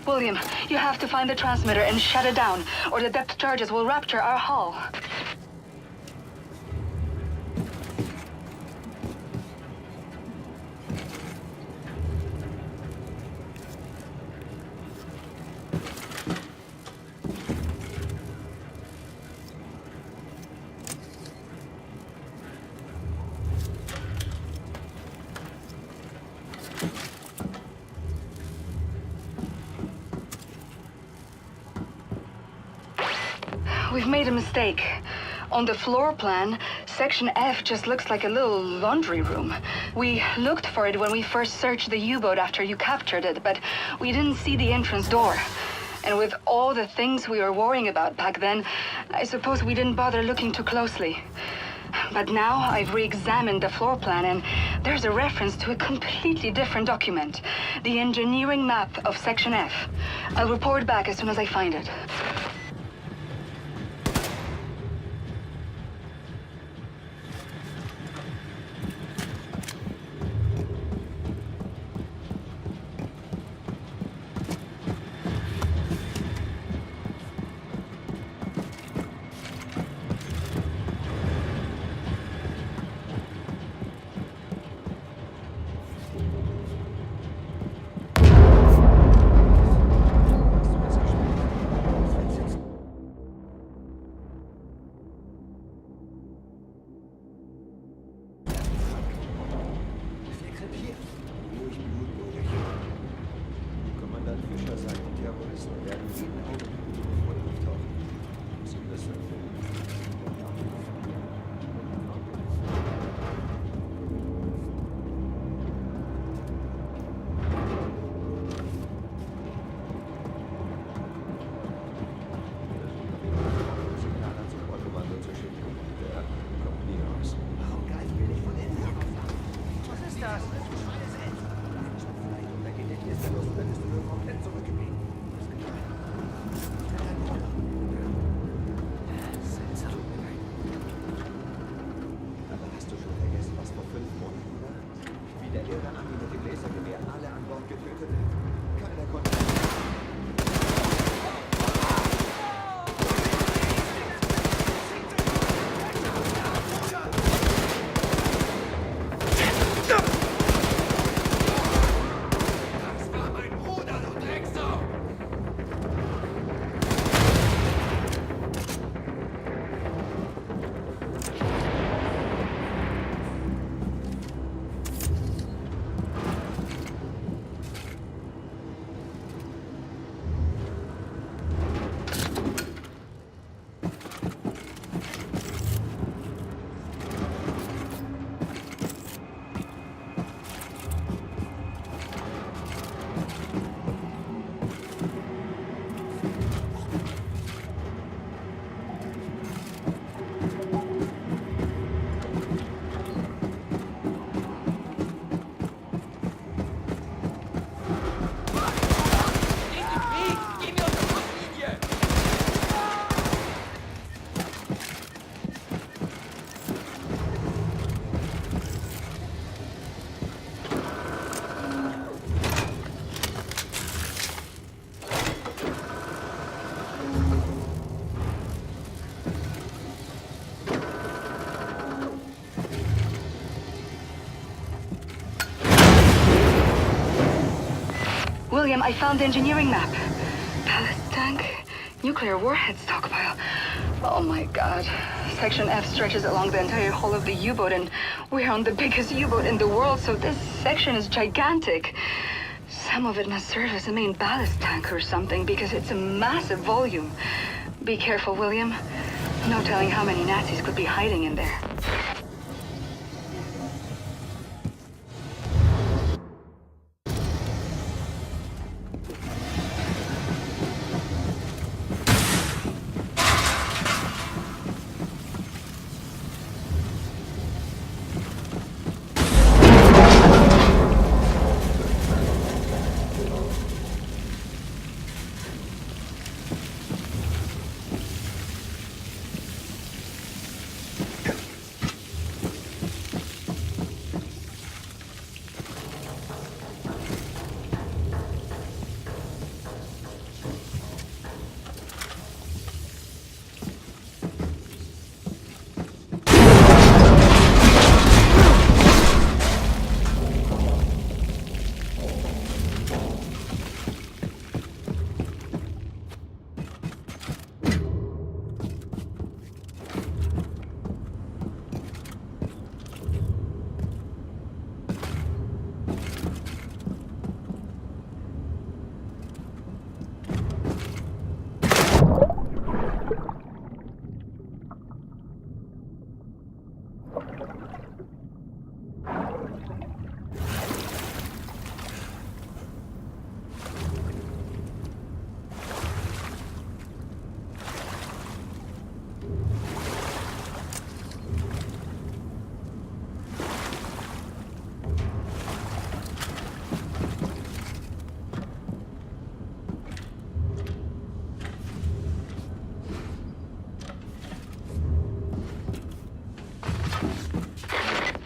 William, you have to find the transmitter and shut it down, or the depth charges will rupture our hull. We've made a mistake. On the floor plan, Section F just looks like a little laundry room. We looked for it when we first searched the U-boat after you captured it, but we didn't see the entrance door. And with all the things we were worrying about back then, I suppose we didn't bother looking too closely. But now I've re-examined the floor plan, and there's a reference to a completely different document. The engineering map of Section F. I'll report back as soon as I find it. William, I found the engineering map. Ballast tank, nuclear warhead stockpile. Oh my god. Section F stretches along the entire hull of the U-boat, and we're on the biggest U-boat in the world, so this section is gigantic. Some of it must serve as a main ballast tank or something, because it's a massive volume. Be careful, William. No telling how many Nazis could be hiding in there.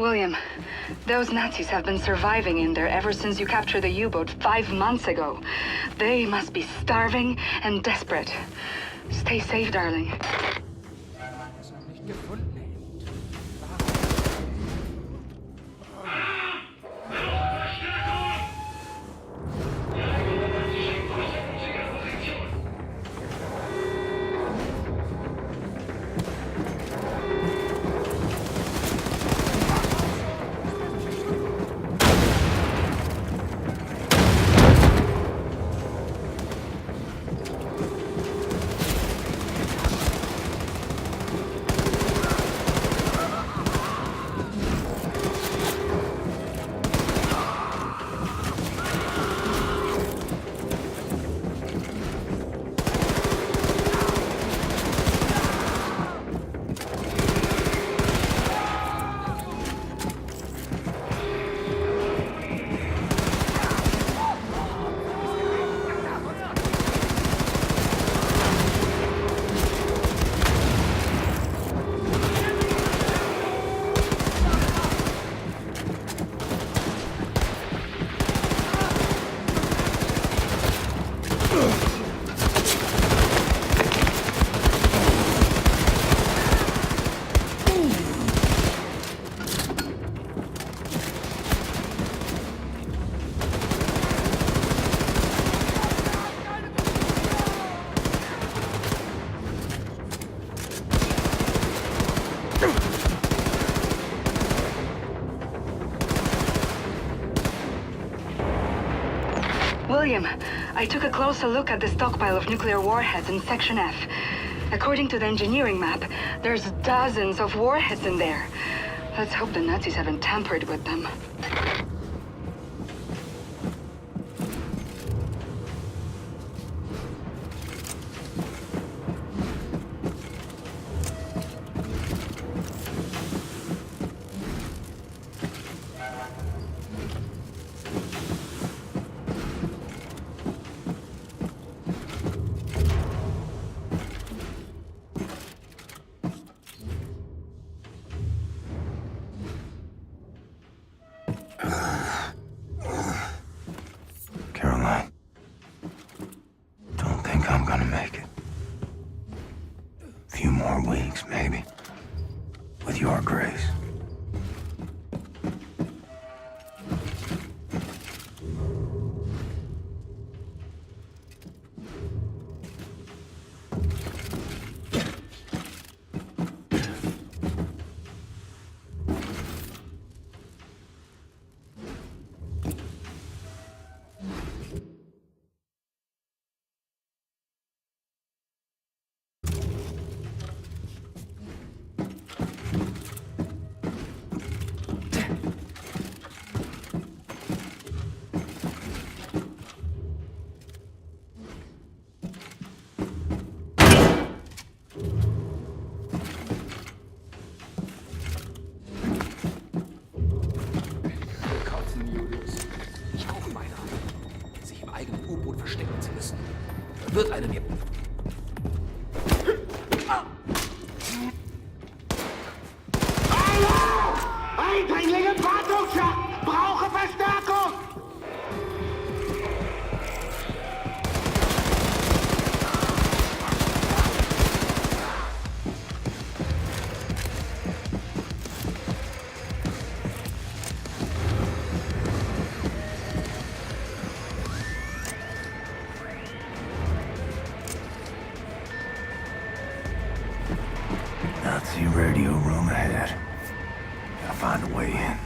William, those Nazis have been surviving in there ever since you captured the U-boat 5 months ago. They must be starving and desperate. Stay safe, darling. Es noch nicht gefunden, Held. William, I took a closer look at the stockpile of nuclear warheads in Section F. According to the engineering map, there's dozens of warheads in there. Let's hope the Nazis haven't tampered with them. Weeks, maybe. With your grace. Wird eine geben. Hallo! Eindringlinge im Wartungsschacht! Brauche Verstärkung! Nazi radio room ahead. Gotta find a way in.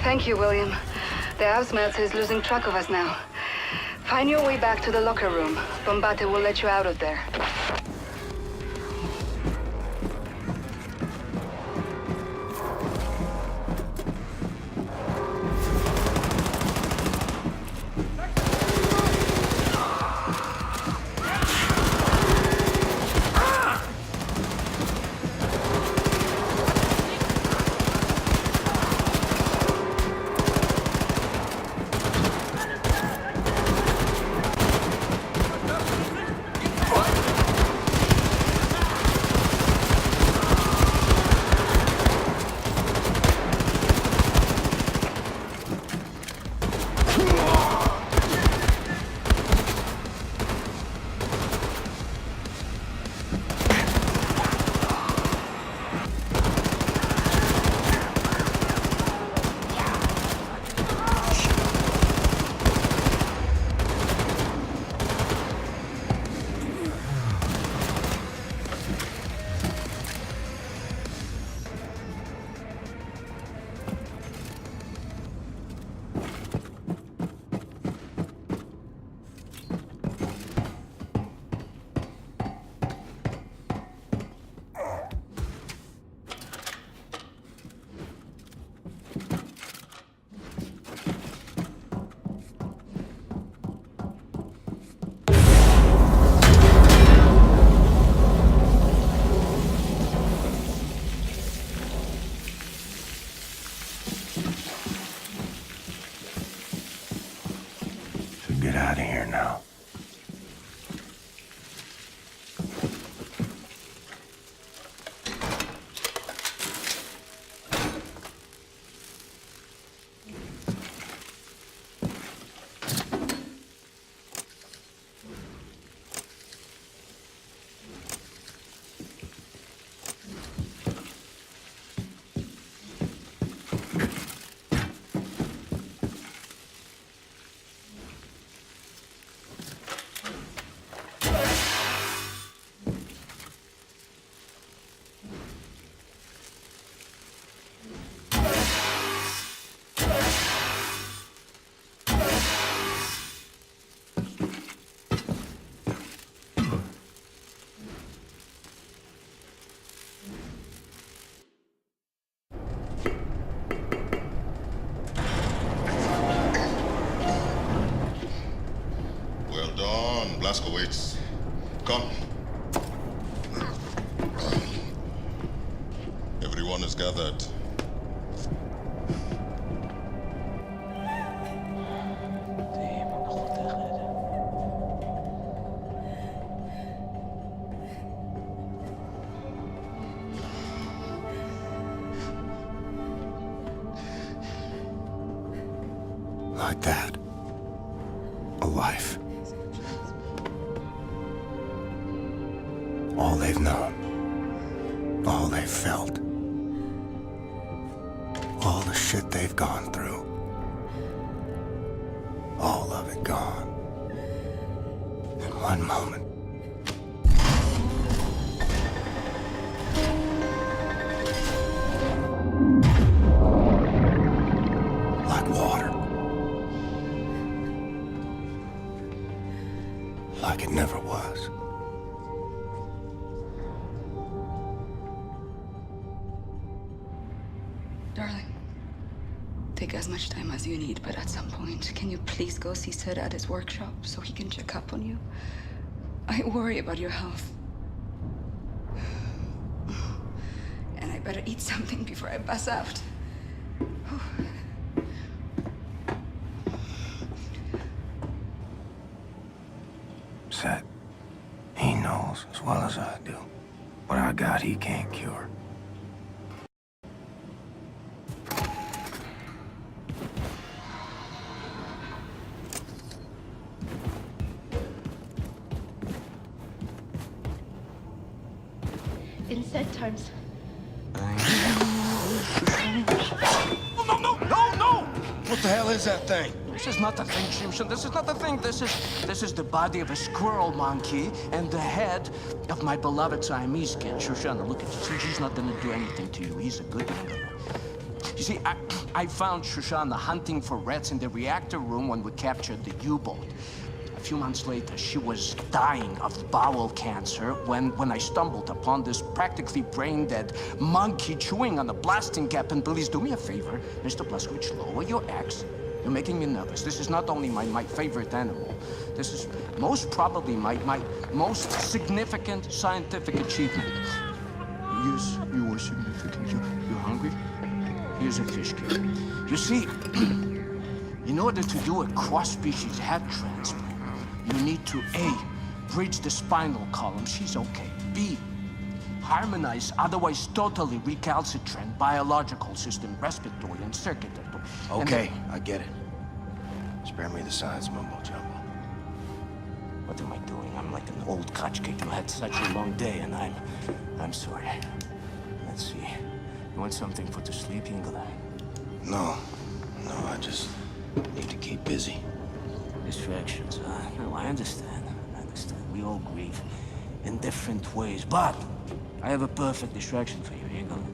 Thank you, William. The Ausmelzer is losing track of us now. Find your way back to the locker room. Bombate will let you out of there. here now. Well done, Blaskowitz. Come. Everyone is gathered. Like that. A life. All they've known. All they've felt. All the shit they've gone through. All of it gone. In one moment. Like water. Like it never was. Darling, take as much time as you need, but at some point, can you please go see Sid at his workshop so he can check up on you? I worry about your health. And I better eat something before I pass out. Set. He knows as well as I do. What I got, he can't cure. In set times. No! What the hell is that thing? This is not the thing, Shimshon. This is not the thing. This is the body of a squirrel monkey and the head of my beloved Siamese kid, Shoshana. Look at this. He's not gonna do anything to you. He's a good young guy. You see, I found Shoshana hunting for rats in the reactor room when we captured the U-boat. A few months later, she was dying of bowel cancer when I stumbled upon this practically brain-dead monkey chewing on a blasting cap. And please do me a favor, Mr. Blaskowitz, lower your axe. You're making me nervous. This is not only my favorite animal. This is most probably my most significant scientific achievement. Yes, you are significant. You're hungry? Here's a fish cake. You see, in order to do a cross-species head transplant, you need to A, bridge the spinal column. She's okay. B, harmonize otherwise totally recalcitrant biological system, respiratory and circulatory. Okay, I get it. Spare me the science mumbo jumbo. What am I doing? I'm like an old kachkik who had such a long day, and I'm sorry. Let's see. You want something for the sleep, Ingela? No, I just need to keep busy. Distractions, huh? No, I understand. We all grieve in different ways, but I have a perfect distraction for you, Ingela.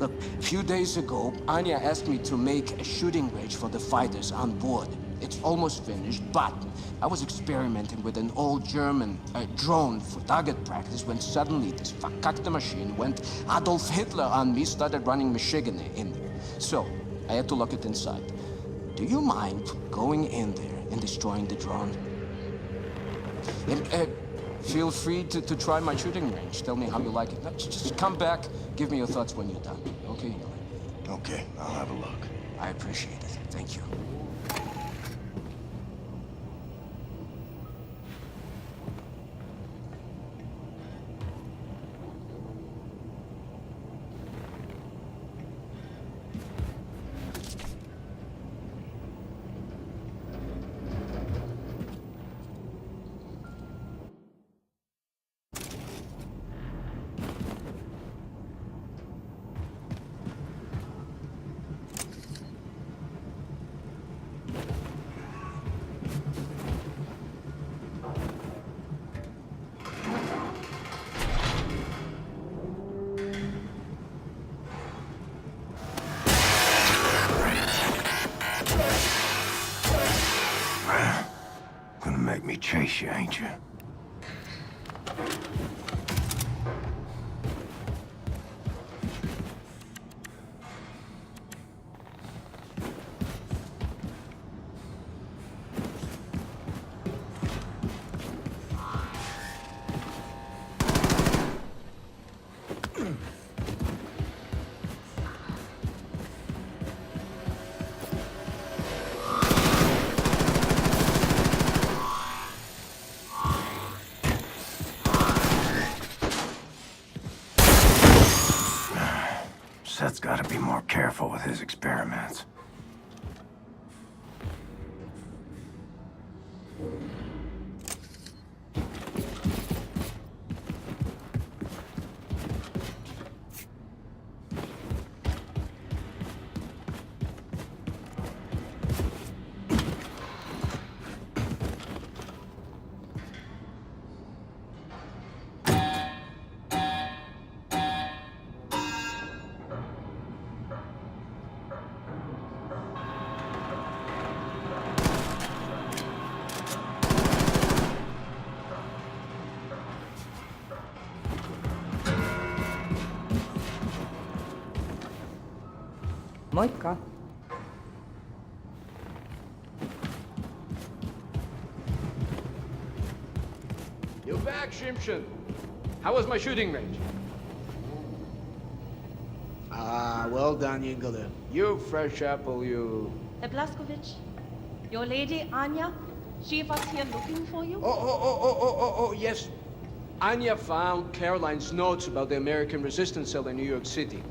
Look, a few days ago, Anya asked me to make a shooting range for the fighters on board. It's almost finished, but I was experimenting with an old German drone for target practice when suddenly this verkackte machine went Adolf Hitler on me, started running Michigan in there. So, I had to lock it inside. Do you mind going in there and destroying the drone? And, feel free to try my shooting range. Tell me how you like it. No, just come back, give me your thoughts when you're done, okay? Okay, I'll have a look. I appreciate it. Thank you. make me chase you, ain't you? Seth's got to be more careful with his experiments. Moikka. You're back, Shimshon. How was my shooting range? Ah, well done, Yingler. You fresh apple, you... Herr Blazkowicz, your lady, Anya, she was here looking for you? Oh, yes. Anya found Caroline's notes about the American resistance cell in New York City.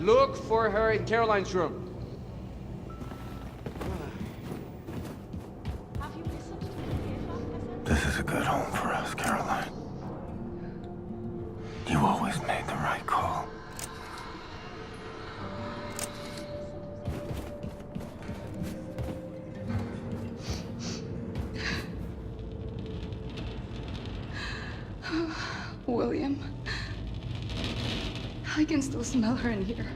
Look for her in Caroline's room. Have you listened to the paper? This is a good home for us, Caroline. You always made the right call. William. I can still smell her in here.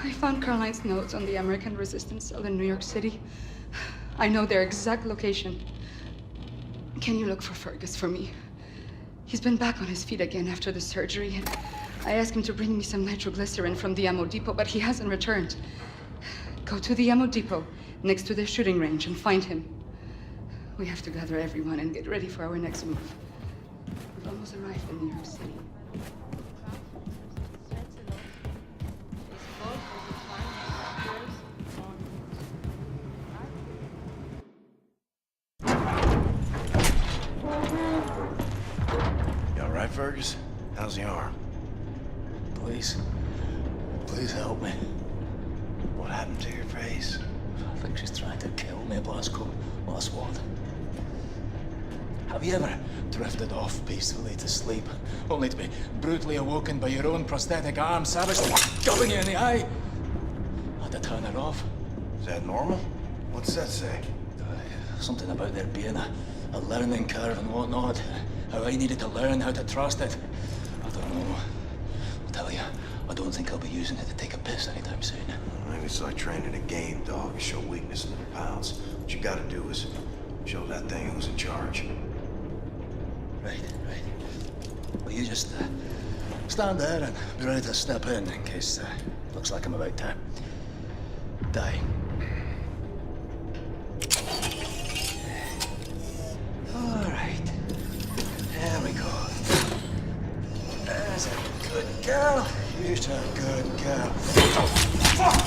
I found Caroline's notes on the American resistance cell in New York City. I know their exact location. Can you look for Fergus for me? He's been back on his feet again after the surgery, and I asked him to bring me some nitroglycerin from the ammo depot, but he hasn't returned. Go to the ammo depot next to the shooting range and find him. We have to gather everyone and get ready for our next move. We've almost arrived in New York City. You all right, Fergus? How's the arm? Please help me. What happened to your face? I think she's trying to kill me, Blasco. Well, that's what. Have you ever drifted off peacefully to sleep, only to be brutally awoken by your own prosthetic arm savagely gubbing you in the eye? I had to turn her off. Is that normal? What's that say? Something about there being a learning curve and whatnot. How I needed to learn how to trust it. I don't know. I'll tell you, I don't think I'll be using it to take a piss anytime soon. Maybe it's like training a game dog. You show weakness and it pounds. What you gotta do is show that thing who's in charge. Right. Well, you just stand there and be ready to step in case looks like I'm about to die. All right. There we go. There's a good girl. You're a good girl. Oh, fuck!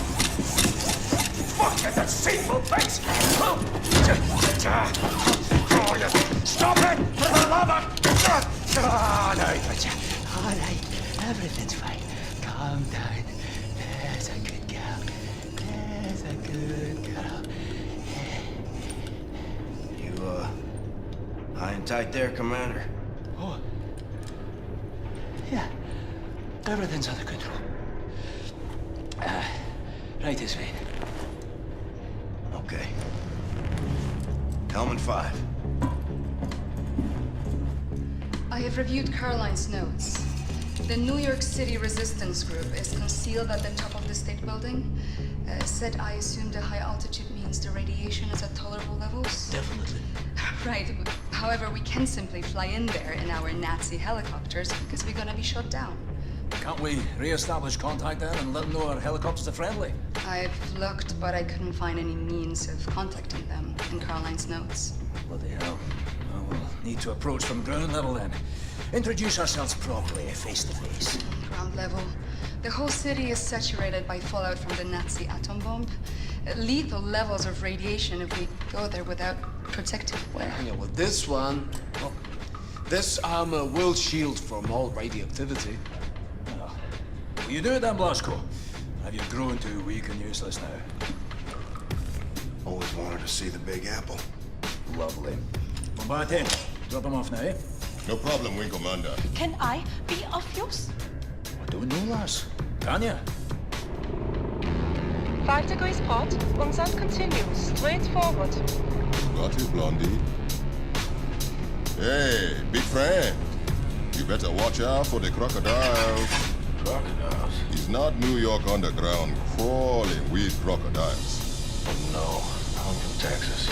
Fuck, you deceitful face! Oh, you stop it! For the love of... Oh, no, gotcha. All right, everything's fine. Calm down. There's a good girl. There's a good girl. You, high and tight there, Commander? Oh. Yeah. Everything's under control. Right is right. Okay. Helmet 5. I have reviewed Caroline's notes. The New York City resistance group is concealed at the top of the state building, Said I assume the high altitude means the radiation is at tolerable levels? Definitely. Right. However, we can simply fly in there in our Nazi helicopters because we're gonna be shot down. Can't we re-establish contact then and let them know our helicopters are friendly? I've looked, but I couldn't find any means of contacting them in Caroline's notes. Bloody hell. Well, we'll need to approach from ground level then. Introduce ourselves properly, face to face. Ground level. The whole city is saturated by fallout from the Nazi atom bomb. Lethal levels of radiation if we go there without protective wear. Yeah, well, this one... Well, this armor will shield from all radioactivity. Well, will you do it then, Blasco? Have you grown too weak and useless now? Always wanted to see the Big Apple. Lovely. Bombate, drop him off now, eh? No problem, Wing Commander. Can I be of use? I don't know, lass. Can ya? 5 degrees port, and continue straight forward. Got you, Blondie. Hey, big friend. You better watch out for the crocodiles. Crocodiles? It's not New York underground crawling with crocodiles. Oh no, I'm from Texas.